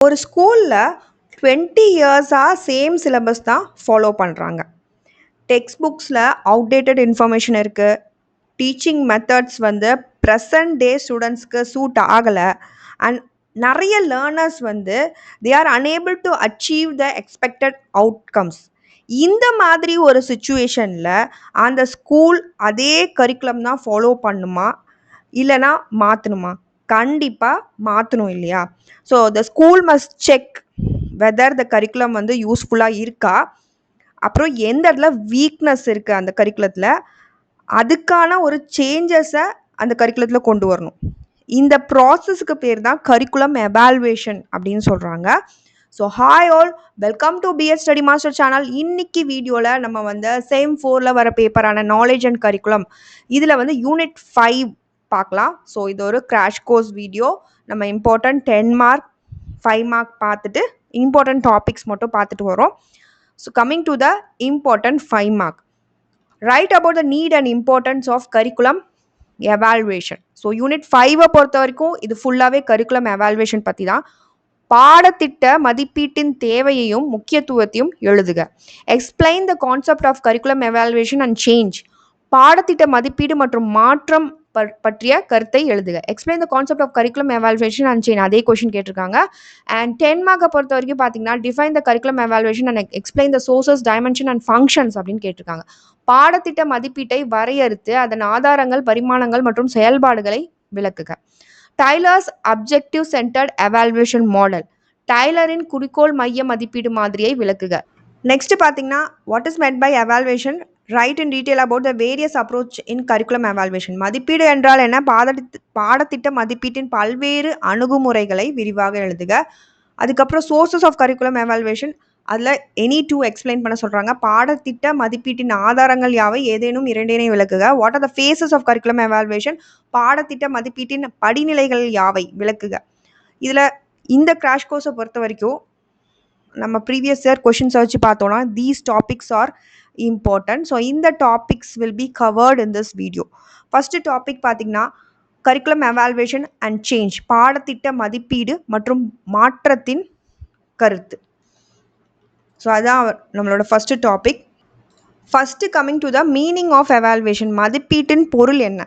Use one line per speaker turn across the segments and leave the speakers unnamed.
ஒரு ஸ்கூலில் 20 இயர்ஸாக சேம் சிலபஸ் தான் ஃபாலோ பண்ணுறாங்க. டெக்ஸ்ட் புக்ஸில் அவுடேட்டட் இன்ஃபர்மேஷன் இருக்குது. டீச்சிங் மெத்தட்ஸ் வந்து ப்ரெசன்ட் டே ஸ்டூடெண்ட்ஸ்க்கு சூட் ஆகலை. அண்ட் நிறைய லேர்னர்ஸ் வந்து they are unable to achieve the expected outcomes. இந்த மாதிரி ஒரு சுச்சுவேஷனில் அந்த ஸ்கூல் அதே கரிக்குலம் தான் ஃபாலோ பண்ணுமா இல்லைனா மாற்றணுமா? கண்டிப்பாக மாற்றணும் இல்லையா? So the school must check whether the curriculum வந்து யூஸ்ஃபுல்லாக இருக்கா, அப்புறம் எந்த இடத்துல வீக்னஸ் இருக்குது அந்த கரிக்குலத்தில், அதுக்கான ஒரு சேஞ்சஸை அந்த கரிக்குலத்தில் கொண்டு வரணும். இந்த ப்ராசஸ்க்கு பேர் தான் கரிக்குலம் எவால்வேஷன் அப்படின்னு சொல்கிறாங்க. So hi all, welcome to BEd Study Master channel. இன்னைக்கு வீடியோவில் நம்ம வந்து சேம் 4ல் வர பேப்பரான நாலேஜ் அண்ட் கரிக்குலம் இதில் வந்து யூனிட் 5 பார்க்கலாம். ஸோ இது ஒரு கிராஷ் கோர்ஸ் வீடியோ. நம்ம இம்பார்ட்டன்ட் 10 மார்க் 5 மார்க் பார்த்துட்டு இம்பார்ட்டன்ட் டாபிக்ஸ் மட்டும் பார்த்துட்டு வரோம். So coming to the important 5 mark, right about the need and importance of curriculum evaluation. So unit 5 பொறுத்த வரைக்கும் இது ஃபுல்லாகவே கரிக்குலம் எவால்வேஷன் பற்றி தான். பாடத்திட்ட மதிப்பீட்டின் தேவையையும் முக்கியத்துவத்தையும் எழுதுக. Explain the concept of curriculum evaluation and change. பாடத்திட்ட மதிப்பீடு மற்றும் மாற்றம் பற்றிய கருத்தை எழுதுக. Explain the concept of curriculum evaluation and change, அதே கொஸ்டின் கேட்டிருக்காங்க. அண்ட் 10 மார்க்கை பொறுத்த வரைக்கும் பார்த்தீங்கன்னா define the curriculum evaluation and explain the sources, dimension and functions அப்படின்னு கேட்டிருக்காங்க. பாடத்திட்ட மதிப்பீட்டை வரையறுத்து அதன் ஆதாரங்கள், பரிமாணங்கள் மற்றும் செயல்பாடுகளை விளக்குக. Tyler's objective centred evaluation model. டைலரின் குறிக்கோள் மைய மதிப்பீடு மாதிரியை விளக்குக. நெக்ஸ்ட் பார்த்தீங்கன்னா what is meant by evaluation, write in detail about the various approach in curriculum evaluation. மதிப்பீடு என்றால் என்ன, பாடத்திட்ட மதிப்பீட்டின் பல்வேறு அணுகுமுறைகளை விரிவாக எழுதுக. அதுக்கப்புறம் சோர்சஸ் ஆஃப் கரிக்குலம் எவால்வேஷன், அதில் எனி டூ எக்ஸ்பிளைன் பண்ண சொல்கிறாங்க. பாடத்திட்ட மதிப்பீட்டின் ஆதாரங்கள் யாவை, ஏதேனும் இரண்டினை விளக்குக. What are the phases of curriculum evaluation, பாடத்திட்ட மதிப்பீட்டின் படிநிலைகள் யாவை விளக்குக. இதில் இந்த கிராஷ் கோர்ஸை பொறுத்த வரைக்கும் நம்ம ப்ரீவியஸ் இயர் கொஷின்ஸ் வச்சு பார்த்தோன்னா these topics are important. So இந்த topics will be covered in this video. First topic பார்த்தீங்கன்னா கரிக்குலம் எவால்வேஷன் அண்ட் சேஞ்ச், பாடத்திட்ட மதிப்பீடு மற்றும் மாற்றத்தின் கருத்து. ஸோ அதான் நம்மளோட first topic. First coming to the meaning of evaluation, மதிப்பீட்டின் பொருள் என்ன?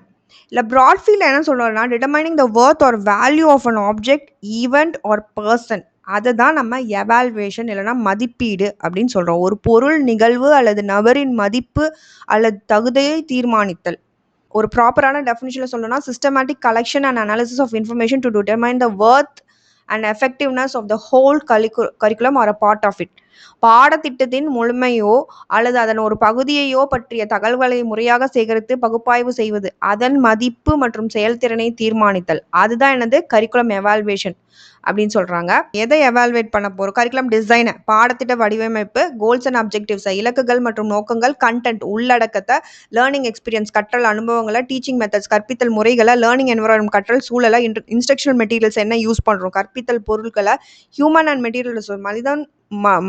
இல்லை ப்ராட்ஃபீல்டில் என்ன சொல்கிறோம்னா determining the worth or value of an object, event or person. அதை தான் நம்ம எவால்வேஷன் இல்லைனா மதிப்பீடு அப்படின்னு சொல்கிறோம். ஒரு பொருள், நிகழ்வு அல்லது நபரின் மதிப்பு அல்லது தகுதியை தீர்மானித்தல். ஒரு ப்ராப்பரான டெஃபினிஷனில் சொல்லணும்னா systematic collection and analysis of information to determine the worth and effectiveness of the whole curriculum or a part of it. பாடத்திட்டத்தின் முழுமையோ அல்லது அதன் ஒரு பகுதியையோ பற்றிய தகவல்களை முறையாக சேகரித்து பகுப்பாய்வு செய்வது, அதன் மதிப்பு மற்றும் செயல்திறனை தீர்மானித்தல், அதுதான் என்னது கரிக்குலம் எவால்வேஷன் அப்படின்னு சொல்கிறாங்க. எதை எவால்வேட் பண்ண போகிறோம்? கரிக்குலம் டிசைனை, பாடத்திட்ட வடிவமைப்பு, கோல்ஸ் அண்ட் அப்ஜெக்டிவ்ஸை, இலக்குகள் மற்றும் நோக்கங்கள், கண்டென்ட் உள்ளடக்கத்தை, லேர்னிங் எக்ஸ்பீரியன்ஸ் கற்றல் அனுபவங்களை, டீச்சிங் மெத்தட்ஸ் கற்பித்தல் முறைகளை, லேர்னிங் என்வரான்மெண்ட் கற்றல் சூழலை, இன்ஸ்ட்ரக்ஷனல் மெட்டீரியல்ஸ் என்ன யூஸ் பண்ணுறோம், கற்பித்தல் பொருட்களை, ஹியூமன் அண்ட் மெட்டீரியல்ஸ்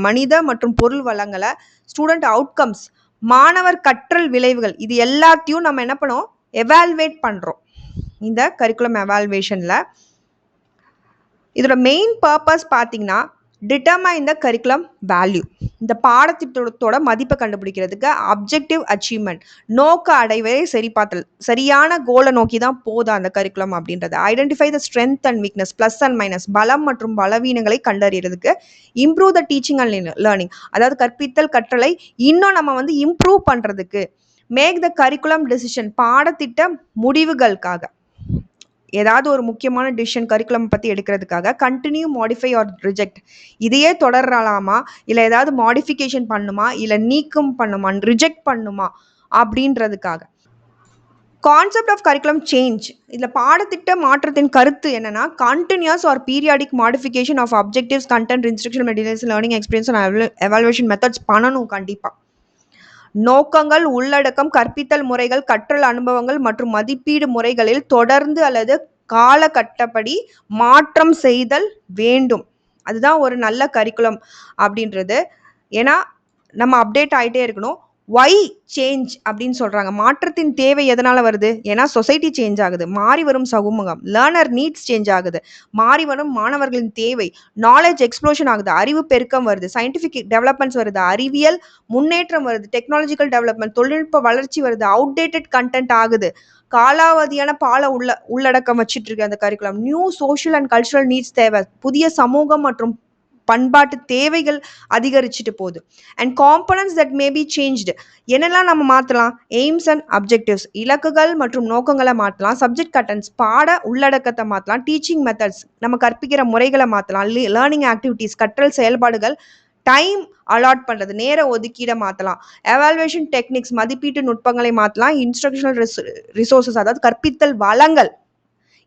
மனித மற்றும் பொருள் வளங்களை, ஸ்டூடெண்ட் அவுட்கம்ஸ் மாணவர் கற்றல் விளைவுகள், இது எல்லாத்தையும் நம்ம என்ன பண்ணுவோம் எவால்வேட் பண்ணுறோம் இந்த கரிக்குலம் எவால்வேஷனில். இதோட மெயின் பர்பஸ் பார்த்தீங்கன்னா டிட்டர்மைன் த கரிக்குலம் வேல்யூ, இந்த பாடத்திட்டத்தோட மதிப்பை கண்டுபிடிக்கிறதுக்கு, அப்ஜெக்டிவ் அச்சீவ்மெண்ட் நோக்க அடைவதை சரி பார்த்தல், சரியான கோலை நோக்கி தான் போதும் அந்த கரிக்குலம் அப்படின்றது. Identify the strength and weakness, plus and minus, பலம் மற்றும் பலவீனங்களை கண்டறியறதுக்கு. Improve the teaching and learning, அதாவது கற்பித்தல் கற்றலை இன்னும் நம்ம வந்து இம்ப்ரூவ் பண்ணுறதுக்கு. மேக் த கரிக்குலம் டெசிஷன், பாடத்திட்ட முடிவுகளுக்காக ஏதாவது ஒரு முக்கியமான டிசிஷன் கரிக்குலம் பற்றி எடுக்கிறதுக்காக. கண்டினியூ, மாடிஃபை ஆர் ரிஜெக்ட், இதையே தொடரலாமா இல்லை ஏதாவது மாடிஃபிகேஷன் பண்ணுமா இல்லை நீக்கம் பண்ணுமா, ரிஜெக்ட் பண்ணுமா அப்படின்றதுக்காக. கான்செப்ட் ஆஃப் கரிக்குலம் சேஞ்ச், இதில் பாடத்திட்ட மாற்றத்தின் கருத்து என்னன்னா continuous or periodic modification of objectives, content, instructional materials, learning experience and evaluation methods பண்ணணும் கண்டிப்பாக. நோக்கங்கள், உள்ளடக்கம், கற்பித்தல் முறைகள், கற்றல் அனுபவங்கள் மற்றும் மதிப்பீடு முறைகளில் தொடர்ந்து அல்லது காலகட்டப்படி மாற்றம் செய்தல் வேண்டும். அதுதான் ஒரு நல்ல கரிக்குலம் அப்படின்றது. ஏன்னா நம்ம அப்டேட் ஆகிட்டே இருக்கணும். ஒய் சேஞ்ச் அப்படின்னு சொல்கிறாங்க. மாற்றத்தின் தேவை எதனால் வருது? ஏன்னா சொசைட்டி சேஞ்ச் ஆகுது, மாறி வரும் சமூகம், லேர்னர் நீட்ஸ் சேஞ்ச் ஆகுது, மாறி வரும் மாணவர்களின் தேவை, நாலேஜ் எக்ஸ்ப்ளோஷன் ஆகுது, அறிவு பெருக்கம் வருது, சயின்டிஃபிக் டெவலப்மெண்ட்ஸ் வருது, அறிவியல் முன்னேற்றம் வருது, டெக்னாலஜிக்கல் டெவலப்மெண்ட், தொழில்நுட்ப வளர்ச்சி வருது, அவுடேட்டட் கண்டென்ட் ஆகுது, காலாவதியான உள்ளடக்கம் வச்சுட்டு இருக்கு அந்த curriculum. New social and cultural needs தேவை, புதிய சமூகம் மற்றும் பண்பாட்டு தேவைகள் அதிகரிச்சுட்டு போகுது. And components that may be changed, என்னெல்லாம் நம்ம மாற்றலாம்? எய்ம்ஸ் அண்ட் அப்ஜெக்டிவ்ஸ், இலக்குகள் மற்றும் நோக்கங்களை மாற்றலாம். சப்ஜெக்ட் கண்டென்ட்ஸ், பாட உள்ளடக்கத்தை மாற்றலாம். டீச்சிங் மெத்தட்ஸ், நம்ம கற்பிக்கிற முறைகளை மாற்றலாம். லேர்னிங் ஆக்டிவிட்டீஸ், கற்றல் செயல்பாடுகள். டைம் அலாட் பண்ணுறது, நேர ஒதுக்கீடை மாற்றலாம். எவால்வேஷன் டெக்னிக்ஸ், மதிப்பீட்டு நுட்பங்களை மாற்றலாம். இன்ஸ்ட்ரக்ஷனல் ரிசோர்ஸஸ், அதாவது கற்பித்தல் வளங்கள்,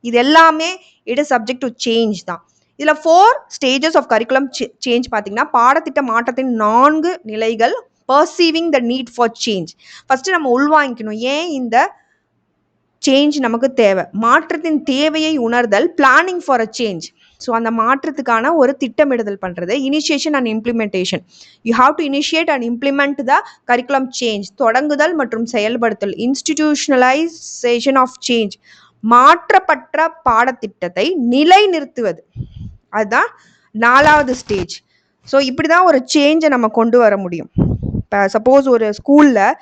இது எல்லாமே it is subject to change தான். இதில் 4 ஸ்டேஜஸ் ஆஃப் கரிக்குலம் சேஞ்ச் பார்த்தீங்கன்னா, பாடத்திட்ட மாற்றத்தின் 4 நிலைகள். Perceiving the need for change, first நம்ம உள்வாங்கிக்கணும் ஏன் இந்த சேஞ்ச் நமக்கு தேவை. மாற்றத்தின் தேவையை உணர்தல், planning for a change, so அந்த மாற்றத்துக்கான ஒரு திட்டமிடுதல் பண்ணுறது. Initiation and implementation, you have to initiate and implement the curriculum change, தொடங்குதல் மற்றும் செயல்படுத்தல். இன்ஸ்டிடியூஷனலைசேஷன் ஆஃப் சேஞ்ச், மாற்றப்பட்ட பாடத்திட்டத்தை நிலைநிறுத்துவது, அதுதான் 4வது ஸ்டேஜ். ஸோ இப்படி தான் ஒரு சேஞ்சை நம்ம கொண்டு வர முடியும். இப்போ சப்போஸ் ஒரு ஸ்கூலில்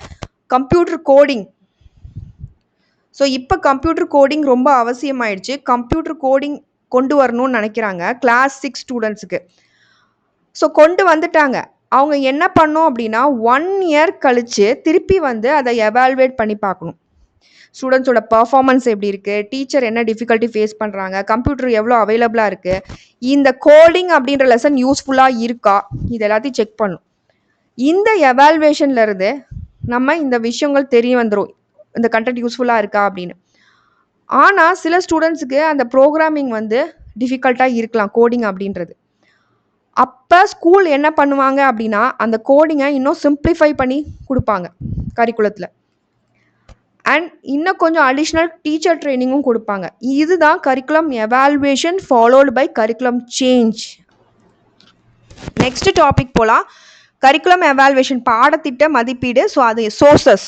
கம்ப்யூட்டர் கோடிங், ஸோ இப்போ கம்ப்யூட்டர் கோடிங் ரொம்ப அவசியமாயிடுச்சு. கம்ப்யூட்டர் கோடிங் கொண்டு வரணும்னு நினைக்கிறாங்க கிளாஸ் 6 ஸ்டூடெண்ட்ஸுக்கு. ஸோ கொண்டு வந்துட்டாங்க. அவங்க என்ன பண்ணோம் அப்படின்னா 1 இயர் கழித்து திருப்பி வந்து அதை எவால்வேட் பண்ணி பார்க்கணும். ஸ்டூடெண்ட்ஸோட பர்ஃபார்மன்ஸ் எப்படி இருக்குது, டீச்சர் என்ன டிஃபிகல்ட்டி ஃபேஸ் பண்ணுறாங்க, கம்ப்யூட்டர் எவ்வளோ அவைலபிளாக இருக்குது, இந்த கோடிங் அப்படின்ற லெசன் யூஸ்ஃபுல்லாக இருக்கா, இது எல்லாத்தையும் செக் பண்ணும். இந்த எவால்வேஷன்லேருந்து நம்ம இந்த விஷயங்கள் தெரிய வந்துடும், இந்த கண்டென்ட் யூஸ்ஃபுல்லாக இருக்கா அப்படின்னு. ஆனால் சில ஸ்டூடெண்ட்ஸுக்கு அந்த ப்ரோக்ராமிங் வந்து டிஃபிகல்ட்டாக இருக்கலாம், கோடிங் அப்படின்றது. அப்போ ஸ்கூல் என்ன பண்ணுவாங்க அப்படின்னா, அந்த கோடிங்கை இன்னும் சிம்பிளிஃபை பண்ணி கொடுப்பாங்க கரிக்குலத்தில். அண்ட் இன்னும் கொஞ்சம் அடிஷ்னல் டீச்சர் ட்ரைனிங்கும் கொடுப்பாங்க. இதுதான் curriculum evaluation followed by curriculum change. Next topic போகலாம். கரிக்குலம் எவால்வேஷன், பாடத்திட்ட மதிப்பீடு. ஸோ அது சோர்சஸ்.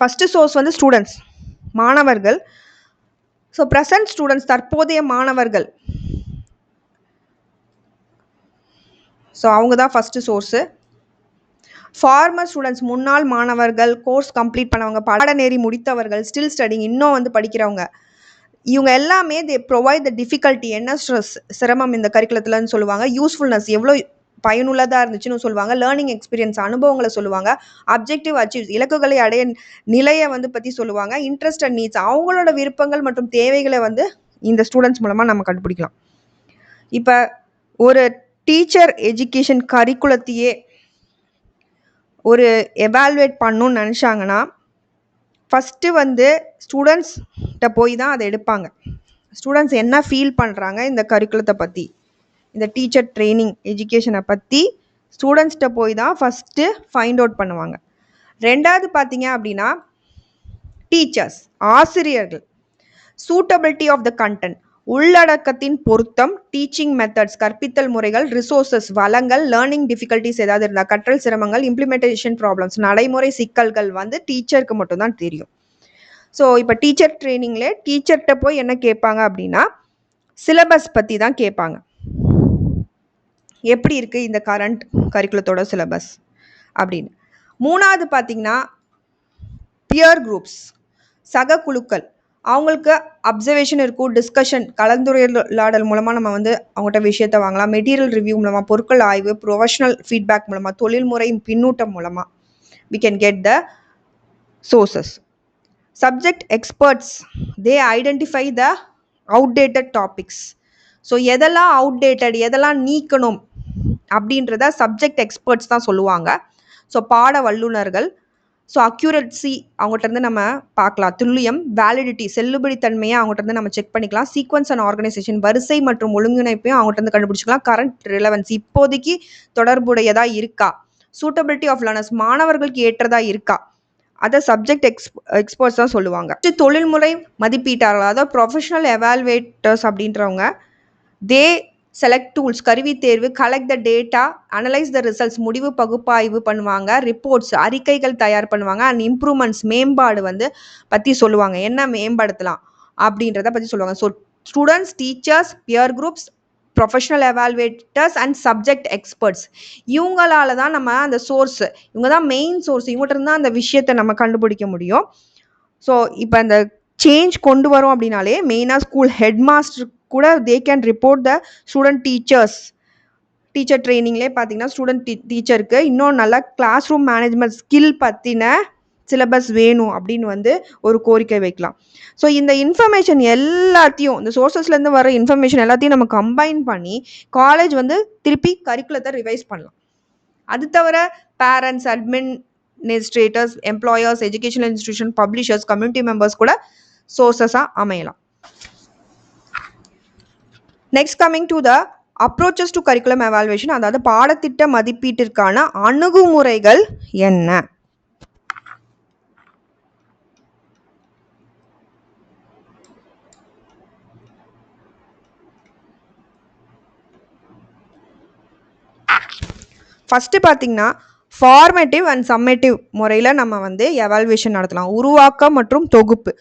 ஃபஸ்ட்டு சோர்ஸ் வந்து ஸ்டூடெண்ட்ஸ், மாணவர்கள். ஸோ ப்ரெசன்ட் ஸ்டூடெண்ட்ஸ், தற்போதைய மாணவர்கள். ஸோ அவங்க தான் ஃபஸ்ட்டு சோர்ஸு. ஃபார்மர் ஸ்டூடெண்ட்ஸ், முன்னாள் மாணவர்கள், கோர்ஸ் கம்ப்ளீட் பண்ணவங்க, பாடநெறி முடித்தவர்கள், ஸ்டில் ஸ்டடிங், இன்னும் வந்து படிக்கிறவங்க. இவங்க எல்லாமே தே ப்ரொவைட் த டிஃபிகல்ட்டி, என்ன சிரமம் இந்த கரிக்குலத்தில்னு சொல்லுவாங்க. யூஸ்ஃபுல்னஸ், எவ்வளோ பயனுள்ளதாக இருந்துச்சுன்னு சொல்லுவாங்க. லேர்னிங் எக்ஸ்பீரியன்ஸ், அனுபவங்களை சொல்லுவாங்க. அப்ஜெக்டிவ் அச்சீவ், இலக்குகளை அடைய நிலையை வந்து பற்றி சொல்லுவாங்க. இன்ட்ரெஸ்ட் அண்ட் நீட்ஸ், அவங்களோட விருப்பங்கள் மற்றும் தேவைகளை வந்து இந்த ஸ்டூடெண்ட்ஸ் மூலமாக நம்ம கண்டுபிடிக்கலாம். இப்போ ஒரு டீச்சர் எஜுகேஷன் கரிக்குலத்தையே ஒரு எவால்வேட் பண்ணணும்னு நினச்சாங்கன்னா, ஃபஸ்ட்டு வந்து ஸ்டூடெண்ட்ஸ்கிட்ட போய் தான் அதை எடுப்பாங்க. ஸ்டூடெண்ட்ஸ் என்ன ஃபீல் பண்ணுறாங்க இந்த கரிக்குலத்தை பற்றி, இந்த டீச்சர் ட்ரைனிங் எஜுகேஷனை பற்றி ஸ்டூடெண்ட்ஸ்கிட்ட போய் தான் ஃபஸ்ட்டு ஃபைண்ட் அவுட் பண்ணுவாங்க. 2வது பார்த்தீங்க அப்படின்னா டீச்சர்ஸ், ஆசிரியர்கள். சூட்டபிலிட்டி ஆஃப் த கண்டென்ட், உள்ளடக்கத்தின் பொருத்தம், டீச்சிங் மெத்தட்ஸ், கற்பித்தல் முறைகள், ரிசோர்ஸஸ், வளங்கள், லேர்னிங் டிஃபிகல்ட்டிஸ் ஏதாவது இருந்தால், கற்றல் சிரமங்கள், இம்ப்ளிமெண்டேஷன் ப்ராப்ளம்ஸ், நடைமுறை சிக்கல்கள் வந்து டீச்சருக்கு மட்டும்தான் தெரியும். ஸோ இப்போ டீச்சர் ட்ரைனிங்லே டீச்சர்கிட்ட போய் என்ன கேட்பாங்க அப்படின்னா, சிலபஸ் பற்றி தான் கேட்பாங்க. எப்படி இருக்குது இந்த கரண்ட் கரிக்குலத்தோட சிலபஸ் அப்படின்னு. 3வது பார்த்தீங்கன்னா பியர் குரூப்ஸ், சக குழுக்கள். அவங்களுக்கு அப்சர்வேஷன் இருக்கும், டிஸ்கஷன், கலந்துரையாடல் மூலமாக நம்ம வந்து அவங்ககிட்ட விஷயத்தை வாங்கலாம். மெட்டீரியல் ரிவ்யூ மூலமாக, பொருட்கள் ஆய்வு, ப்ரொஃபஷனல் ஃபீட்பேக் மூலமாக, தொழில்முறை பின்னூட்டம் மூலமாக we can get the sources. Subject experts, they identify the outdated topics. So எதெல்லாம் அவுடேட்டட், எதெல்லாம் நீக்கணும் அப்படின்றத சப்ஜெக்ட் எக்ஸ்பர்ட்ஸ் தான் சொல்லுவாங்க. ஸோ பாட வல்லுநர்கள். ஸோ அக்யூரட்சி அவங்ககிட்டருந்து நம்ம பார்க்கலாம். துல்லியம், வேலிடிட்டி, செல்லுபடித்தன்மையை அவங்ககிட்டருந்து நம்ம செக் பண்ணிக்கலாம். சீக்வன்ஸ் அண்ட் ஆர்கனைசேஷன், வரிசை மற்றும் ஒழுங்கிணைப்பையும் அவங்ககிட்டருந்து கண்டுபிடிச்சிக்கலாம். கரண்ட் ரிலவன்ஸ், இப்போதைக்கு தொடர்புடையதாக இருக்கா. சூட்டபிலிட்டி ஆஃப் லேர்னர்ஸ், மாணவர்களுக்கு ஏற்றதாக இருக்கா, அதை சப்ஜெக்ட் எக்ஸ்பர்ட்ஸ் தான் சொல்லுவாங்க. தொழில்முறை மதிப்பீட்டாளர்கள், அதாவது ப்ரொஃபஷனல் எவால்வேட்டர்ஸ் அப்படின்றவங்க தே செலக்ட் டூல்ஸ் கருவி தேர்வு, collect the data, analyse the results முடிவு பகுப்பாய்வு பண்ணுவாங்க, ரிப்போர்ட்ஸ் அறிக்கைகள் தயார் பண்ணுவாங்க, அண்ட் இம்ப்ரூவ்மெண்ட்ஸ் மேம்பாடு வந்து பற்றி சொல்லுவாங்க, என்ன மேம்படுத்தலாம் அப்படின்றத பற்றி சொல்லுவாங்க. So students, teachers, peer groups, professional evaluators and subject experts, இவங்களால தான் நம்ம அந்த சோர்ஸ், இவங்க தான் மெயின் சோர்ஸ், இவங்ககிட்ட இருந்தால் அந்த விஷயத்தை நம்ம கண்டுபிடிக்க முடியும். ஸோ இப்போ அந்த சேஞ்ச் கொண்டு வரோம் அப்படின்னாலே மெயினாக ஸ்கூல் ஹெட் மாஸ்டர் கூட they can report the student teacher ட்ரைனிங்லேயே பார்த்தீங்கன்னா ஸ்டூடெண்ட் டீச்சருக்கு இன்னும் நல்லா கிளாஸ் ரூம் மேனேஜ்மெண்ட் ஸ்கில் பற்றின சிலபஸ் வேணும் அப்படின்னு வந்து ஒரு கோரிக்கை வைக்கலாம். ஸோ இந்த இன்ஃபர்மேஷன் எல்லாத்தையும், இந்த சோர்சஸ்லேருந்து வர இன்ஃபர்மேஷன் எல்லாத்தையும் நம்ம கம்பைன் பண்ணி காலேஜ் வந்து திருப்பி கரிக்குலத்தை ரிவைஸ் பண்ணலாம். அது தவிர parents, administrators, employers, educational institution, publishers, community members கூட சோர்சஸாக அமையலாம். Next coming to the approaches to curriculum evaluation, அதாவது பாடத்திட்ட மதிப்பீட்டிற்கான அணுகுமுறைகள் என்ன? ஃபஸ்ட்டு பார்த்தீங்கன்னா ஃபார்மேட்டிவ் அண்ட் சம்மேட்டிவ் முறையில் நம்ம வந்து எவாலுவேஷன் நடத்தலாம். உருவாக்கம் மற்றும் தொகுப்பு.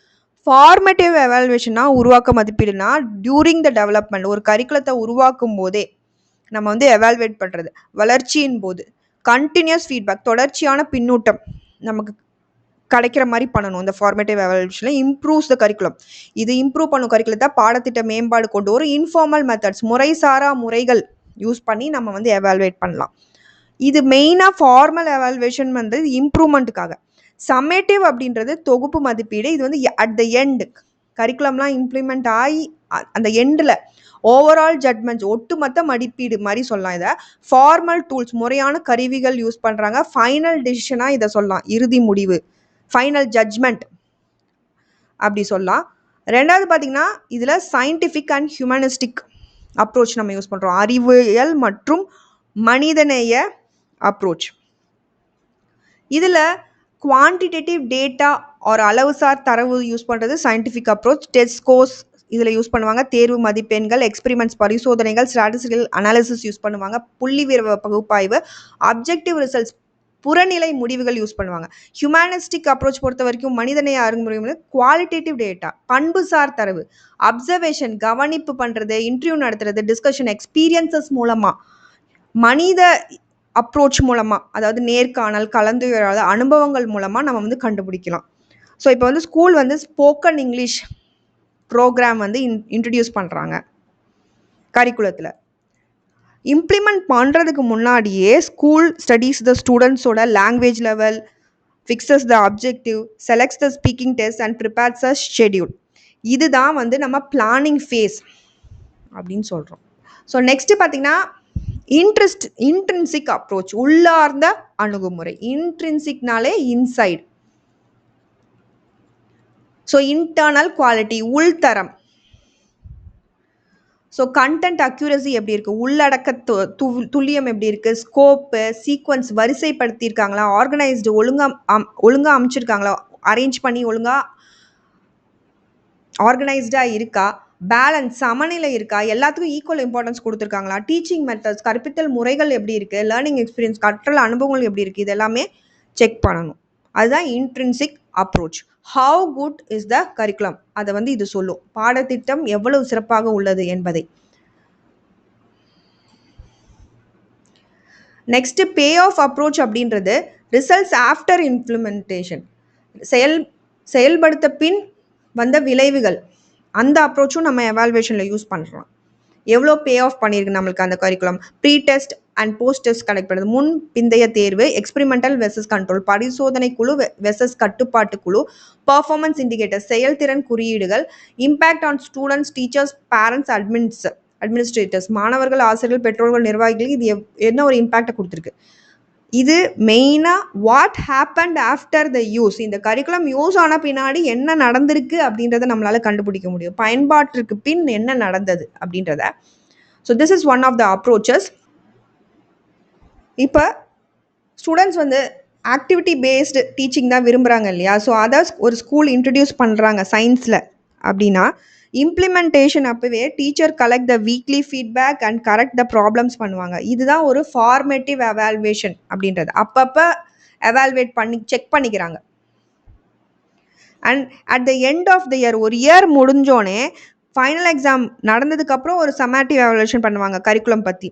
ஃபார்மேட்டிவ் எவாலுவேஷன்னா உருவாக்க மதிப்பீடுனா டியூரிங் த டெவலப்மெண்ட், ஒரு கரிக்குலத்தை உருவாக்கும் போதே நம்ம வந்து எவாலுவேட் பண்ணுறது. வளர்ச்சியின் போது கண்டினியூஸ் ஃபீட்பேக், தொடர்ச்சியான பின்னூட்டம் நமக்கு கிடைக்கிற மாதிரி பண்ணணும். இந்த ஃபார்மேட்டிவ் எவாலுவேஷனில் இம்ப்ரூவ்ஸ் த கரிக்குலம், இது இம்ப்ரூவ் பண்ணும் கரிக்குலத்தை பாடத்திட்ட மேம்பாடு கொண்டு வரும். இன்ஃபார்மல் மெத்தட்ஸ், முறைசாரா முறைகள் யூஸ் பண்ணி நம்ம வந்து எவாலுவேட் பண்ணலாம். இது மெயினாக ஃபார்மல் எவாலுவேஷன் வந்து இம்ப்ரூவ்மெண்ட்டுக்காக. சம்மேட்டிவ் அப்படின்றது தொகுப்பு மதிப்பீடு. இது வந்து அட் த எண்ட் கரிக்குலம்லாம் இம்ப்ளிமெண்ட் ஆகி அந்த எண்டில் ஓவரால் ஜட்மெண்ட்ஸ், ஒட்டுமொத்த மதிப்பீடு மாதிரி சொல்லலாம். இதை ஃபார்மல் டூல்ஸ், முறையான கருவிகள் யூஸ் பண்ணுறாங்க. ஃபைனல் டிசிஷனாக இதை சொல்லலாம், இறுதி முடிவு, ஃபைனல் ஜட்மெண்ட் அப்படி சொல்லலாம். ரெண்டாவது பார்த்தீங்கன்னா இதில் சயின்டிஃபிக் அண்ட் ஹியூமனிஸ்டிக் அப்ரோச் நம்ம யூஸ் பண்ணுறோம். அறிவியல் மற்றும் மனிதநேய அப்ரோச். இதில் குவான்டிடேட்டிவ் டேட்டா ஒரு அளவுசார் தரவு யூஸ் பண்ணுறது சயின்டிஃபிக் அப்ரோச். டெஸ்ட் ஸ்கோர்ஸ் இதில் யூஸ் பண்ணுவாங்க. தேர்வு மதிப்பெண்கள், எக்ஸ்பெரிமெண்ட்ஸ், பரிசோதனைகள், ஸ்டாட்டிஸ்டிக்கல் அனாலிசிஸ் யூஸ் பண்ணுவாங்க. புள்ளி விவர பகுப்பாய்வு, அப்ஜெக்டிவ் ரிசல்ட்ஸ், புறநிலை முடிவுகள் யூஸ் பண்ணுவாங்க. ஹியூமனிஸ்டிக் அப்ரோச் பொறுத்த வரைக்கும் மனிதநேய அணுகுமுறை குவாலிட்டேட்டிவ் டேட்டா, பண்புசார் தரவு, அப்சர்வேஷன், கவனிப்பு பண்ணுறது, இன்டர்வியூ நடத்துறது, டிஸ்கஷன், எக்ஸ்பீரியன்சஸ் மூலமாக, மனித அப்ரோச் மூலமாக, அதாவது நேர்காணல், கலந்துரையாடல், அனுபவங்கள் மூலமாக நம்ம வந்து கண்டுபிடிக்கலாம். ஸோ இப்போ வந்து ஸ்கூல் வந்து ஸ்போக்கன் இங்கிலீஷ் ப்ரோக்ராம் வந்து இன்ட்ரடியூஸ் பண்ணுறாங்க கரிக்குலத்தில். இம்ப்ளிமெண்ட் பண்ணுறதுக்கு முன்னாடியே ஸ்கூல் ஸ்டடீஸ் த ஸ்டூடெண்ட்ஸோட language level, fixes the objective, selects the speaking test and prepares a schedule. இதுதான் வந்து நம்ம பிளானிங் ஃபேஸ் அப்படின்னு சொல்கிறோம். ஸோ நெக்ஸ்ட்டு பார்த்தீங்கன்னா இன்ட்ரின்சிக் அப்ரோச், உள்ளார்ந்த அணுகுமுறை. இன்ட்ரின்சிக்னாலே இன்சைட். ஸோ இன்டர்னல் குவாலிட்டி, உள்தரம். ஸோ கண்டென்ட் அக்யூரசி எப்படி இருக்குது, உள்ளடக்க துல்லியம் எப்படி இருக்குது, ஸ்கோப்பு, சீக்வன்ஸ் வரிசைப்படுத்தியிருக்காங்களா, ஆர்கனைஸ்டு ஒழுங்காக அமைச்சிருக்காங்களா, அரேஞ்ச் பண்ணி ஒழுங்காக ஆர்கனைஸ்டாக இருக்கா, பேலன்ஸ் சமநிலை இருக்கா, எல்லாத்துக்கும் ஈக்குவல் இம்பார்ட்டன்ஸ் கொடுத்துருக்காங்களா, டீச்சிங் மெத்தட்ஸ், கற்பித்தல் முறைகள் எப்படி இருக்குது, லேர்னிங் எக்ஸ்பீரியன்ஸ், கற்றல் அனுபவங்கள் எப்படி இருக்குது, இது எல்லாமே செக் பண்ணணும். அதுதான் intrinsic approach. How good is the curriculum, அதை வந்து இது சொல்லும், பாடத்திட்டம் எவ்வளவு சிறப்பாக உள்ளது என்பதை. நெக்ஸ்ட் பே ஆஃப் அப்ரோச் அப்படின்றது ரிசல்ட்ஸ் ஆஃப்டர் இம்ப்ளிமெண்டேஷன், செயல்படுத்த பின் வந்த விளைவுகள். அந்த அப்ரோச்சும் நம்ம எவாலுவேஷனில் யூஸ் பண்ணுறோம். எவ்வளோ பே ஆஃப் பண்ணியிருக்கு நம்மளுக்கு அந்த curriculum. Pre test and post test connect பண்ணுறது, முன் பிந்தைய தேர்வு, எக்ஸ்பெரிமெண்டல் வெர்சஸ் கண்ட்ரோல், பரிசோதனை குழு வெர்சஸ் கட்டுப்பாட்டு குழு, பர்ஃபார்மன்ஸ் இண்டிகேட்டர், செயல்திறன் குறியீடுகள், impact on students, teachers, parents, administrators, மாணவர்கள், ஆசிரியர்கள், பெற்றோர்கள், நிர்வாகிகளுக்கு இது என்ன ஒரு இம்பேக்டை கொடுத்துருக்கு. இது மெயினாக what happened after the use, இந்த கரிக்குலம் யூஸ் ஆன பின்னாடி என்ன நடந்திருக்கு அப்படின்றத நம்மளால் கண்டுபிடிக்க முடியும், பயன்பாட்டிற்கு பின் என்ன நடந்தது அப்படின்றத. So this is one of the approaches. இப்போ ஸ்டூடெண்ட்ஸ் வந்து ஆக்டிவிட்டி பேஸ்டு டீச்சிங் தான் விரும்புகிறாங்க இல்லையா. ஸோ அதை ஒரு ஸ்கூல் இன்ட்ரடியூஸ் பண்ணுறாங்க சயின்ஸில் அப்படின்னா இம்ப்ளிமெண்டேஷன் அப்பவே teacher collect the weekly feedback and correct the problems பண்ணுவாங்க. இதுதான் ஒரு ஃபார்மேட்டிவ் எவால்வேஷன் அப்படின்றது. அப்பப்போ எவால்வேட் பண்ணி செக் பண்ணிக்கிறாங்க. And at the end of the year, ஒரு இயர் முடிஞ்சோடனே ஃபைனல் எக்ஸாம் நடந்ததுக்கப்புறம் ஒரு சம்மேட்டிவ் எவாலுவேஷன் பண்ணுவாங்க கரிக்குலம் பற்றி.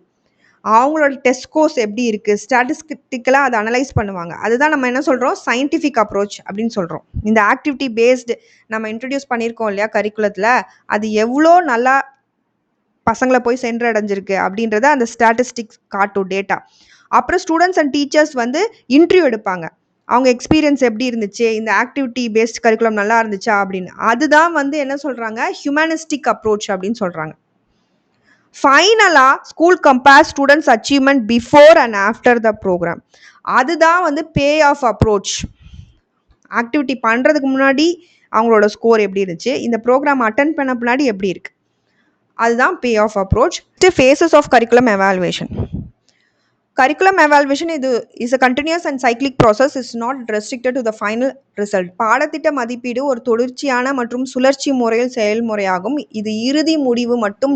அவங்களோட டெஸ்ட் ஸ்கோர்ஸ் எப்படி இருக்குது, ஸ்டாட்டிஸ்டிக்கலாக அதை அனலைஸ் பண்ணுவாங்க. அதுதான் நம்ம என்ன சொல்கிறோம், சயின்டிஃபிக் அப்ரோச் அப்படின்னு சொல்கிறோம். இந்த ஆக்டிவிட்டி பேஸ்டு நம்ம இன்ட்ரடியூஸ் பண்ணியிருக்கோம் இல்லையா கரிக்குலத்தில், அது எவ்வளோ நல்லா பசங்களை போய் சென்றடைஞ்சிருக்கு அப்படின்றத அந்த ஸ்டாட்டிஸ்டிக்ஸ் காட்டும் டேட்டா. அப்புறம் ஸ்டூடெண்ட்ஸ் அண்ட் டீச்சர்ஸ் வந்து இன்டர்வியூ எடுப்பாங்க. அவங்க எக்ஸ்பீரியன்ஸ் எப்படி இருந்துச்சு, இந்த ஆக்டிவிட்டி பேஸ்ட் கரிக்குலம் நல்லா இருந்துச்சா அப்படின்னு. அதுதான் வந்து என்ன சொல்கிறாங்க, ஹியூமனிஸ்டிக் அப்ரோச் அப்படின்னு சொல்கிறாங்க. ஃபைனலாக school compare students achievement before and after the program. அதுதான் வந்து பே ஆஃப் அப்ரோச். ஆக்டிவிட்டி பண்ணுறதுக்கு முன்னாடி அவங்களோட ஸ்கோர் எப்படி இருந்துச்சு, இந்த ப்ரோக்ராம் அட்டன் பண்ண பின்னாடி எப்படி இருக்குது, அதுதான் pay off approach. Phases of curriculum evaluation. Curriculum evaluation is a continuous and cyclic process, is not restricted to the final result. பாடத்திட்ட மதிப்பீடு ஒரு தொடர்ச்சியான மற்றும் சுழற்சி முறையில் செயல்முறையாகும். இது இறுதி முடிவு மட்டும்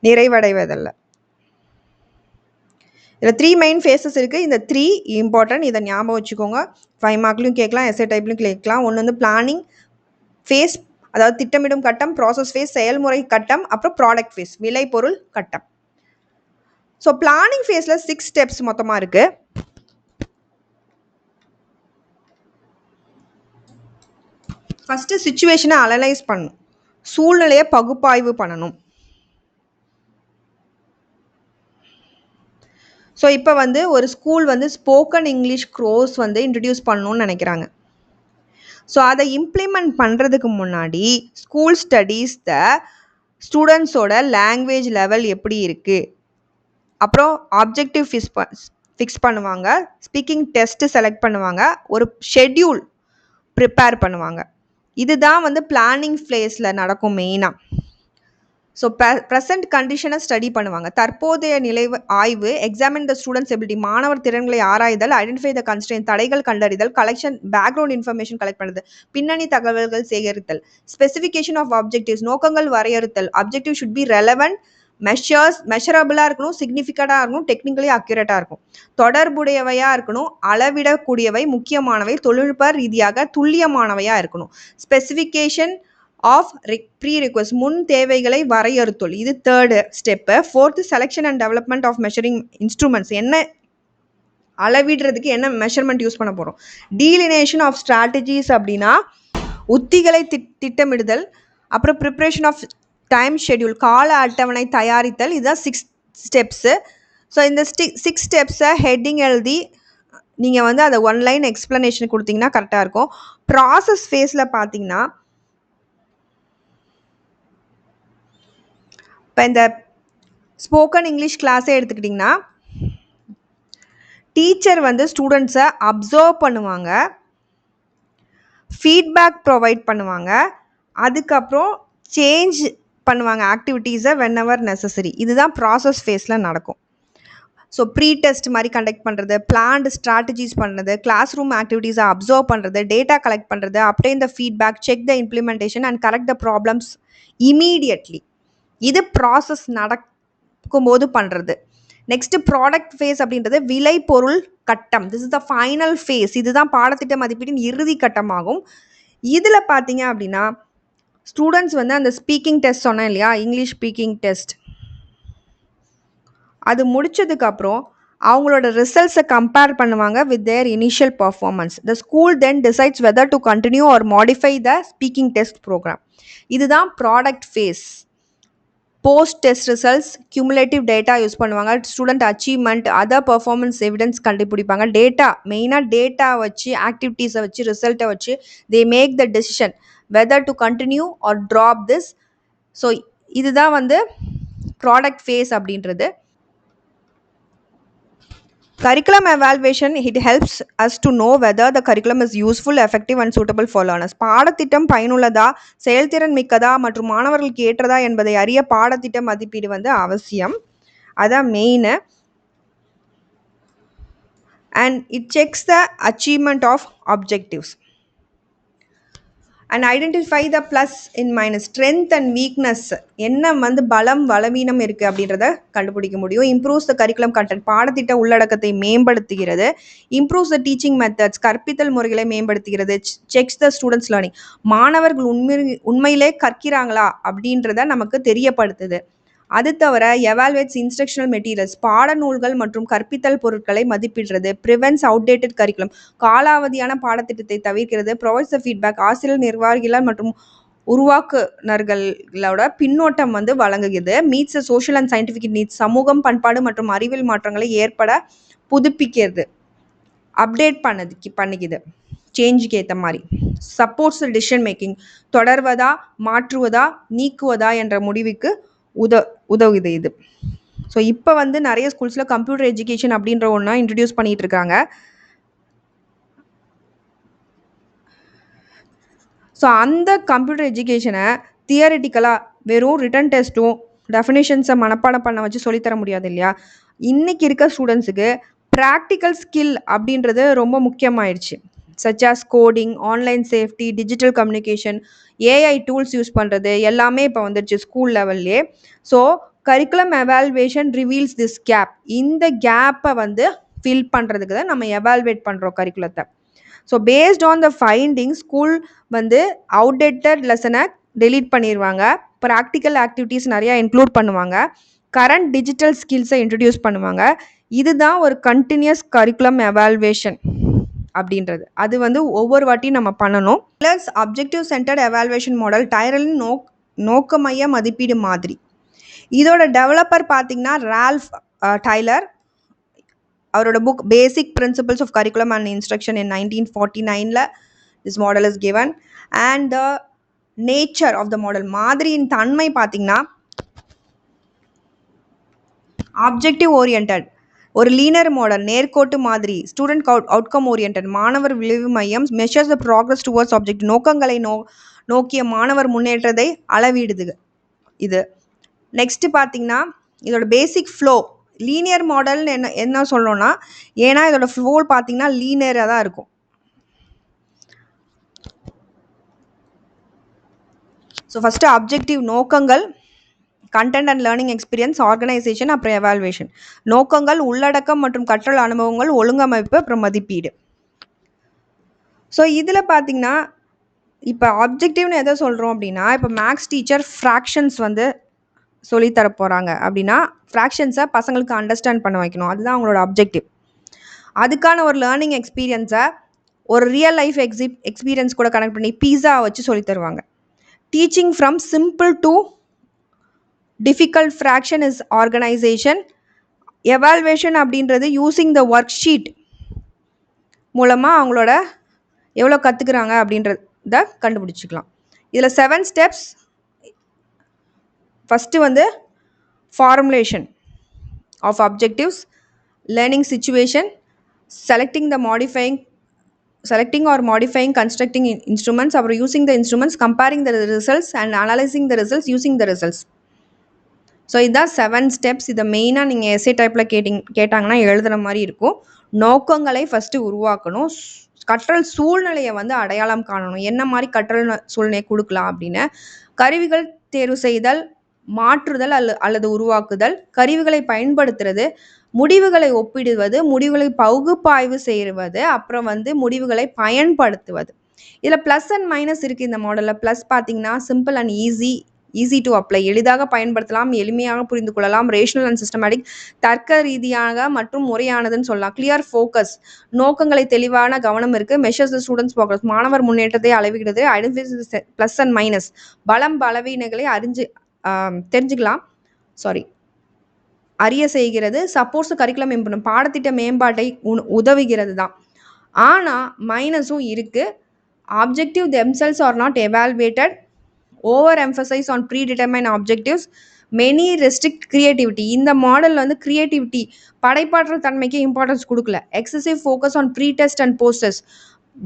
நிறைவடைவதல்ல. இதில் 3 மெயின் ஃபேஸஸ் இருக்குது. இந்த 3 இம்பார்ட்டன்ட், இதை ஞாபகம் வச்சுக்கோங்க. 5 மார்க்லையும் கேட்கலாம், எஸ்ஏ டைப்லையும் கேட்கலாம். ஒன்று வந்து பிளானிங் ஃபேஸ், அதாவது திட்டமிடும் கட்டம், ப்ராசஸ் ஃபேஸ் செயல்முறை கட்டம், அப்புறம் ப்ராடக்ட் ஃபேஸ் விளைபொருள் கட்டம். ஸோ பிளானிங் ஃபேஸில் 6 ஸ்டெப்ஸ் மொத்தமாக இருக்குது. ஃபஸ்ட்டு சிச்சுவேஷனை அனலைஸ் பண்ணணும், சூழ்நிலையை பகுப்பாய்வு பண்ணணும். ஸோ இப்போ வந்து ஒரு ஸ்கூல் வந்து ஸ்போக்கன் இங்கிலீஷ் கோர்ஸ் வந்து இன்ட்ரடியூஸ் பண்ணணும்னு நினைக்கிறாங்க. ஸோ அதை இம்ப்ளிமெண்ட் பண்ணுறதுக்கு முன்னாடி ஸ்கூல் ஸ்டடீஸ் த ஸ்டூடெண்ட்ஸோட லாங்குவேஜ் லெவல் எப்படி இருக்குது, அப்புறம் ஆப்ஜெக்டிவ் ஃபிக்ஸ் பண்ணுவாங்க, ஸ்பீக்கிங் டெஸ்ட்டு செலக்ட் பண்ணுவாங்க, ஒரு ஷெட்யூல் ப்ரிப்பேர் பண்ணுவாங்க. இதுதான் வந்து பிளானிங் ஃபேஸில் நடக்கும் மெயினாக. ஸோ ப்ரெசன்ட் கண்டிஷனை ஸ்டடி பண்ணுவாங்க. தற்போதைய நிலை ஆய்வு, எக்ஸாமின் த ஸ்டூடெண்ட்ஸ் எபிலிட்டி, மாணவர் திறன்களை ஆராய்தல், ஐடென்டிஃபை த கன்ஸ்ட்ரெயின் தடைகள் கண்டறிதல், கலெக்ஷன் பேக்ரவுண்ட் இன்ஃபர்மேஷன் கலெக்ட் பண்ணுறது, பின்னணி தகவல்கள் சேகரித்தல், ஸ்பெசிஃபிகேஷன் ஆஃப் ஆப்ஜெக்டிவ்ஸ் நோக்கங்கள் வரையறுத்தல், ஆப்ஜெக்டிவ் ஷுட் பி ரெலவெண்ட், மெஷரபிளாக இருக்கணும், சிக்னிஃபிகண்டாக இருக்கணும், டெக்னிக்கலி அக்யூரேட்டாக இருக்கும், தொடர்புடையவையாக இருக்கணும், அளவிடக்கூடியவை, முக்கியமானவை, தொழில்நுட்ப ரீதியாக துல்லியமானவையாக இருக்கணும். ஸ்பெசிஃபிகேஷன் ஆஃப் ப்ரீ ரிக்வஸ்ட் முன் தேவைகளை வரையறுத்தல், இது 3rd step. 4th selection and development of measuring instruments, என்ன அளவிடுறதுக்கு என்ன மெஷர்மெண்ட் யூஸ் பண்ண போகிறோம். டீலினேஷன் ஆஃப் ஸ்ட்ராட்டஜிஸ் அப்படின்னா உத்திகளை திட்டமிடுதல், அப்புறம் ப்ரிப்ரேஷன் ஆஃப் டைம் ஷெட்யூல் கால அட்டவணை தயாரித்தல், இதுதான் 6 ஸ்டெப்ஸு. ஸோ இந்த 6 ஸ்டெப்ஸை ஹெட்டிங் எழுதி நீங்கள் வந்து அதை 1 லைன் எக்ஸ்ப்ளனேஷன் கொடுத்தீங்கன்னா கரெக்டாக இருக்கும். ப்ராசஸ் ஃபேஸில் பார்த்தீங்கன்னா இப்போ இந்த ஸ்போக்கன் இங்கிலீஷ் கிளாஸே எடுத்துக்கிட்டிங்கன்னா டீச்சர் வந்து ஸ்டூடெண்ட்ஸை அப்சர்வ் பண்ணுவாங்க, ஃபீட்பேக் ப்ரொவைட் பண்ணுவாங்க, அதுக்கப்புறம் சேஞ்ச் பண்ணுவாங்க ஆக்டிவிட்டீஸை வென்எவர் நெசசரி. இதுதான் ப்ராசஸ் ஃபேஸில் நடக்கும். ஸோ ப்ரீ டெஸ்ட் மாதிரி கண்டக்ட் பண்ணுறது, பிளான்டு ஸ்ட்ராட்டஜிஸ் பண்ணுறது, கிளாஸ் ரூம் ஆக்டிவிட்டீஸை அப்சர்வ் பண்ணுறது, டேட்டா கலெக்ட் பண்ணுறது, அப்படியே இந்த feedback, check the implementation and correct the problems immediately. இது ப்ராசஸ் நடக்கும்போது பண்ணுறது. நெக்ஸ்ட்டு ப்ராடக்ட் ஃபேஸ் அப்படின்றது விலை பொருள் கட்டம். This is the final face. இதுதான் பாடத்திட்ட மதிப்பீட்டின் இறுதி கட்டமாகும். இதில் பார்த்தீங்க அப்படின்னா ஸ்டூடெண்ட்ஸ் வந்து அந்த ஸ்பீக்கிங் டெஸ்ட் சொன்னேன் இல்லையா, இங்கிலீஷ் ஸ்பீக்கிங் டெஸ்ட், அது முடித்ததுக்கப்புறம் அவங்களோட ரிசல்ட்ஸை கம்பேர் பண்ணுவாங்க with their initial performance. The school then decides whether to continue or modify the speaking test programme. இதுதான் product phase. Post test results, cumulative data use பண்ணுவாங்க, student achievement, other performance evidence கண்டுபிடிப்பாங்க. Data மெயினாக data வச்சு, ஆக்டிவிட்டீஸை வச்சு, ரிசல்ட்டை வச்சு they make the decision whether to continue or drop this. So இதுதான் வந்து ப்ராடக்ட் ஃபேஸ் அப்படின்றது. Curriculum evaluation, it helps us to know whether the curriculum is useful, effective and suitable for learners. பாடத்திட்டம் பயனுள்ளதா, செயல்திறன் மிக்கதா மற்றும் மாணவர்களுக்கு ஏற்றதா என்பதை அறிய பாடத்திட்ட மதிப்பீடு வந்து அவசியம். அதான் main. And it checks the achievement of objectives. And identify the plus in minus, strength and weakness, என்ன வந்து பலம் பலவீனம் இருக்குது அப்படின்றத கண்டுபிடிக்க முடியும். இம்ப்ரூவ்ஸ் த கரிக்குலம் கண்டென்ட், பாடத்திட்ட உள்ளடக்கத்தை மேம்படுத்துகிறது. இம்ப்ரூவ்ஸ் த டீச்சிங் மெத்தட்ஸ், கற்பித்தல் முறைகளை மேம்படுத்துகிறது. செக்ஸ் த ஸ்டூடெண்ட்ஸ் லேர்னிங், மாணவர்கள் உண்மையிலே கற்கிறாங்களா அப்படின்றத நமக்கு தெரியப்படுத்துது. அது தவிர எவால்வேட்ஸ் இன்ஸ்ட்ரக்ஷனல் மெட்டீரியல்ஸ், பாடநூல்கள் மற்றும் கற்பித்தல் பொருட்களை மதிப்பிடுறது. ப்ரிவென்ட்ஸ் அவுடேட்டட் கரிக்குலம், காலாவதியான பாடத்திட்டத்தை தவிர்க்கிறது. ப்ரொவைட்ஸ் த ஃபீட்பேக், ஆசிரியர் நிர்வாகிகள் மற்றும் உருவாக்குநர்களோட பின்னோட்டம் வந்து வழங்குகிறது. Meets the social and scientific needs, சமூகம் பண்பாடு மற்றும் அறிவியல் மாற்றங்களை ஏற்பட புதுப்பிக்கிறது, அப்டேட் பண்ணிக்குது சேஞ்சுக்கு ஏற்ற மாதிரி. சப்போர்ட்ஸ் டிசிஷன் மேக்கிங், தொடர்வதா மாற்றுவதா நீக்குவதா என்ற முடிவுக்கு உதவுது இது. ஸோ இப்போ வந்து நிறைய ஸ்கூல்ஸில் கம்ப்யூட்டர் எஜுகேஷன் அப்படின்ற ஒன்றா இன்ட்ரடியூஸ் பண்ணிட்டு இருக்காங்க. ஸோ அந்த கம்ப்யூட்டர் எஜுகேஷனை தியரிட்டிக்கலாக வெறும் ரிட்டன் டெஸ்ட்டும் டெஃபினேஷன்ஸை மனப்பாடம் பண்ண வச்சு சொல்லித்தர முடியாது இல்லையா. இன்றைக்கி இருக்க ஸ்டூடெண்ட்ஸுக்கு ப்ராக்டிக்கல் ஸ்கில் அப்படின்றது ரொம்ப முக்கியமாயிடுச்சு. Such as coding, online safety, digital communication, AI tools use பண்ணுறது எல்லாமே இப்போ வந்துடுச்சு ஸ்கூல் லெவல்லே. So curriculum evaluation reveals this gap, இந்த கேப்பை வந்து ஃபில் பண்ணுறதுக்கு தான் நம்ம எவால்வேட் பண்ணுறோம் கரிக்குலத்தை. So based on the finding school வந்து அவுடேட்டட் லெசனை டெலீட் பண்ணிடுவாங்க, ப்ராக்டிக்கல் ஆக்டிவிட்டீஸ் நிறையா இன்க்ளூட் பண்ணுவாங்க, கரண்ட் டிஜிட்டல் ஸ்கில்ஸை இன்ட்ரடியூஸ் பண்ணுவாங்க. இதுதான் ஒரு கண்டினியூஸ் கரிக்குலம் எவால்வேஷன் அப்படின்றது. அது வந்து ஒவ்வொரு வாட்டியும் நம்ம பண்ணணும். Plus objective centred evaluation model, டைரலின் நோக்கமைய மதிப்பீடு மாதிரி. இதோட டெவலப்பர் பார்த்தீங்கன்னா ரால்ஃப் டைலர். அவரோட book basic principles of curriculum and instruction in 1949 this model is given. And the nature of the model, மாதிரியின் தன்மை பார்த்தீங்கன்னா ஆப்ஜெக்டிவ் ஓரியன்ட், ஒரு லீனர் மாடல், நேர்கோட்டு மாதிரி. ஸ்டூடெண்ட் அவுட்கம் ஓரியன்ட், மாணவர் விளைவு மையம். மெஷர்ஸ் த ப்ராக்ரஸ் டுவர்ட்ஸ் ஆப்ஜெக்ட், நோக்கங்களை நோக்கிய மாணவர் முன்னேற்றத்தை அளவிடுது இது. நெக்ஸ்ட் பார்த்தீங்கன்னா இதோட பேசிக் ஃப்ளோ, லீனியர் மாடல்னு என்ன சொல்லணும்னா, ஏன்னா இதோட ஃப்ளோ பார்த்தீங்கன்னா லீனியராக தான் இருக்கும். ஸோ ஃபஸ்ட்டு அப்ஜெக்டிவ் நோக்கங்கள், content and learning experience, organisation, அப்புறம் எவால்வேஷன். நோக்கங்கள், உள்ளடக்கம் மற்றும் கற்றல் அனுபவங்கள், ஒழுங்கமைப்பு, அப்புறம் மதிப்பீடு. ஸோ இதில் பார்த்தீங்கன்னா இப்போ அப்ஜெக்டிவ்னு எதை சொல்கிறோம் அப்படின்னா, இப்போ மேக்ஸ் டீச்சர் ஃப்ராக்ஷன்ஸ் வந்து சொல்லித்தர போகிறாங்க அப்படின்னா ஃப்ராக்ஷன்ஸை பசங்களுக்கு அண்டர்ஸ்டாண்ட் பண்ண வைக்கணும், அதுதான் அவங்களோட அப்ஜெக்டிவ். அதுக்கான ஒரு லேர்னிங் எக்ஸ்பீரியன்ஸை ஒரு ரியல் லைஃப் எக்ஸ்பீரியன்ஸ் கூட கனெக்ட் பண்ணி பீஸா வச்சு சொல்லி தருவாங்க. Teaching from simple to difficult fraction is organisation. Evaluation அப்படின்றது யூஸிங் த ஒர்க் ஷீட் மூலமாக அவங்களோட எவ்வளோ கற்றுக்குறாங்க அப்படின்றத கண்டுபிடிச்சிக்கலாம். இதில் 7 ஸ்டெப்ஸ். ஃபஸ்ட்டு வந்து formulation of objectives, learning situation, selecting or modifying constructing instruments, அப்புறம் using the instruments, comparing the results and analyzing the results, using the results. So இதுதான் 7 ஸ்டெப்ஸ். இதை மெயினாக நீங்கள் எஸ்ஏ டைப்பில் கேட்டாங்கன்னா எழுதுகிற மாதிரி இருக்கும். நோக்கங்களை ஃபஸ்ட்டு உருவாக்கணும், கற்றல் சூழ்நிலையை வந்து அடையாளம் காணணும், என்ன மாதிரி கற்றல் சூழ்நிலையை கொடுக்கலாம் அப்படின்னு. கருவிகள் தேர்வு செய்தல், மாற்றுதல் அல்லது உருவாக்குதல், கருவிகளை பயன்படுத்துறது, முடிவுகளை ஒப்பிடுவது, முடிவுகளை பகுப்பாய்வு செய்வது, அப்புறம் வந்து முடிவுகளை பயன்படுத்துவது. இதில் ப்ளஸ் அண்ட் மைனஸ் இருக்குது இந்த மாடலில். ப்ளஸ் பார்த்தீங்கன்னா simple and easy to apply, எளிதாக பயன்படுத்தலாம், எளிமையாக புரிந்து கொள்ளலாம். ரேஷனல் அண்ட் சிஸ்டமேட்டிக், தர்க்க ரீதியாக மற்றும் முறையானதுன்னு சொல்லலாம். கிளியர் ஃபோக்கஸ், நோக்கங்களை தெளிவான கவனம் இருக்குது. மெஷர்ஸ் த ஸ்டூடெண்ட்ஸ் ப்ராக்ரஸ், மாணவர் முன்னேற்றத்தை அளவிடுகிறது. ஐடென்டிஃபை ப்ளஸ் அண்ட் மைனஸ், பலம் பலவீனங்களை தெரிஞ்சுக்கலாம், அறிய செய்கிறது. சப்போர்ட்ஸ் கரிக்குலம் இம்ப்ரூவ்மெண்ட், பாடத்திட்ட மேம்பாட்டை உதவுகிறது தான். ஆனால் மைனஸும் இருக்குது. Objective themselves are not evaluated, over emphasise on predetermined objectives, many restrict creativity. இந்த மாடல் வந்து கிரியேட்டிவிட்டி, படைப்பாற்றல் தன்மைக்கு இம்பார்ட்டன்ஸ் கொடுக்கல. Excessive focus on pre test and post test,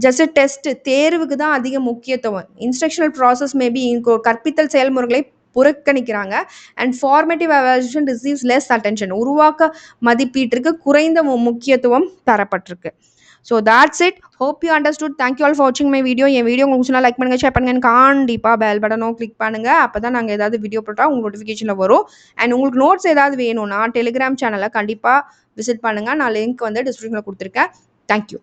just test தேர்வுக்கு தான் அதிக முக்கியத்துவம். இன்ஸ்ட்ரக்ஷனல் ப்ராசஸ் மேபி, கற்பித்தல் செயல்முறைகளை புறக்கணிக்கிறாங்க. And formative evaluation receives less attention, உருவாக்க மதிப்பீட்டிற்கு குறைந்த முக்கியத்துவம் தரப்பட்டிருக்கு. So that's it. Hope you understood. Thank you all for watching my video. N video உங்களுக்கு பிடிச்சிருந்தா லைக் பண்ணுங்க, ஷேர் பண்ணுங்க, கண்டிப்பாக பெல் பட்டனும் கிளிக் பண்ணுங்க. அப்போ தான் நாங்கள் ஏதாவது வீடியோ போட்டால் உங்களுக்கு நோட்டிஃபிகேஷனில் வரும். அண்ட் உங்களுக்கு நோட்ஸ் ஏதாவது வேணும்னா டெலிகிராம் சேனலை கண்டிப்பாக விசிட் பண்ணுங்கள். நான் லிங்க் வந்து டிஸ்கிரிப்ஷனில் கொடுத்துருக்கேன். தேங்க்யூ.